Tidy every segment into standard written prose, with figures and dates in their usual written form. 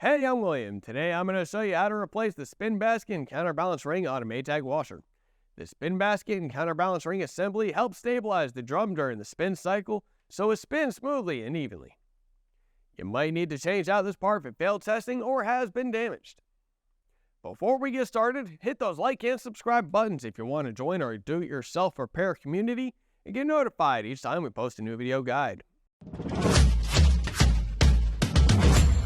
Hey, I'm William. Today I'm going to show you how to replace the Spinbasket and counterbalance ring on a Maytag washer. The Spinbasket and counterbalance ring assembly helps stabilize the drum during the spin cycle so it spins smoothly and evenly. You might need to change out this part if it failed testing or has been damaged. Before we get started, hit those like and subscribe buttons if you want to join our do-it-yourself repair community and get notified each time we post a new video guide.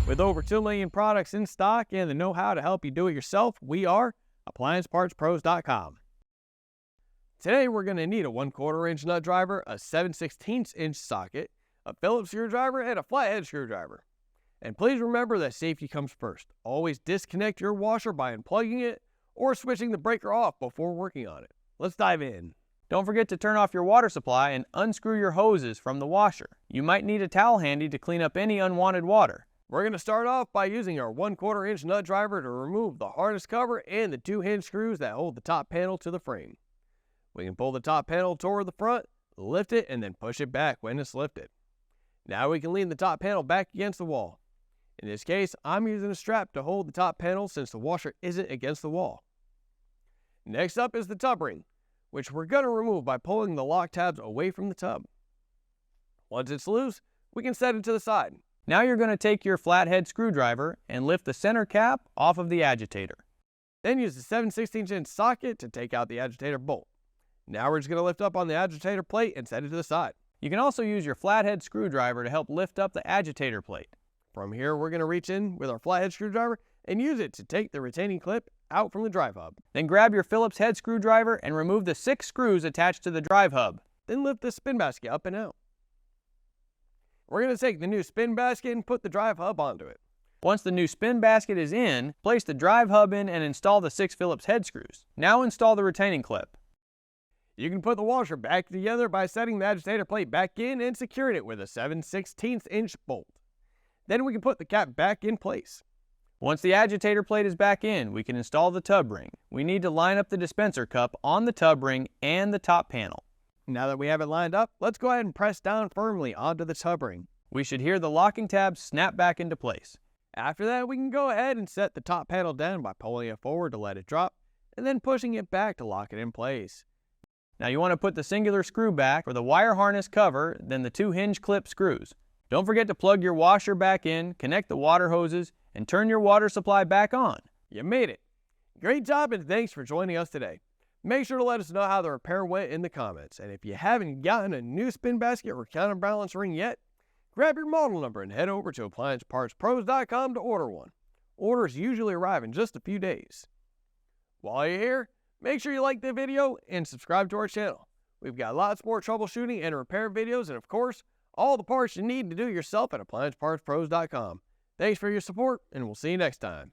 With over 2 million products in stock and the know-how to help you do it yourself, we are AppliancePartsPros.com. Today we're going to need a 1/4 inch nut driver, a 7/16 inch socket, a Phillips screwdriver, and a Flathead screwdriver. And please remember that safety comes first. Always disconnect your washer by unplugging it or switching the breaker off before working on it. Let's dive in. Don't forget to turn off your water supply and unscrew your hoses from the washer. You might need a towel handy to clean up any unwanted water. We're going to start off by using our 1/4 inch nut driver to remove the harness cover and the 2 hinge screws that hold the top panel to the frame. We can pull the top panel toward the front, lift it, and then push it back when it's lifted. Now we can lean the top panel back against the wall. In this case, I'm using a strap to hold the top panel since the washer isn't against the wall. Next up is the tub ring, which we're going to remove by pulling the lock tabs away from the tub. Once it's loose, we can set it to the side. Now you're going to take your flathead screwdriver and lift the center cap off of the agitator. Then use the 7/16 inch socket to take out the agitator bolt. Now we're just going to lift up on the agitator plate and set it to the side. You can also use your flathead screwdriver to help lift up the agitator plate. From here, we're going to reach in with our flathead screwdriver and use it to take the retaining clip out from the drive hub. Then grab your Phillips head screwdriver and remove the 6 screws attached to the drive hub. Then lift the Spinbasket up and out. We're going to take the new Spinbasket and put the drive hub onto it. Once the new Spinbasket is in, place the drive hub in and install the 6 Phillips head screws. Now install the retaining clip. You can put the washer back together by setting the agitator plate back in and securing it with a 7/16 inch bolt. Then we can put the cap back in place. Once the agitator plate is back in, we can install the tub ring. We need to line up the dispenser cup on the tub ring and the top panel. Now that we have it lined up, let's go ahead and press down firmly onto the tub ring. We should hear the locking tabs snap back into place. After that, we can go ahead and set the top panel down by pulling it forward to let it drop, and then pushing it back to lock it in place. Now you want to put the singular screw back for the wire harness cover, then the 2 hinge clip screws. Don't forget to plug your washer back in, connect the water hoses, and turn your water supply back on. You made it! Great job and thanks for joining us today. Make sure to let us know how the repair went in the comments, and if you haven't gotten a new Spinbasket or counterbalance ring yet, grab your model number and head over to AppliancePartsPros.com to order one. Orders usually arrive in just a few days. While you're here, make sure you like the video and subscribe to our channel. We've got lots more troubleshooting and repair videos, and of course, all the parts you need to do yourself at AppliancePartsPros.com. Thanks for your support, and we'll see you next time.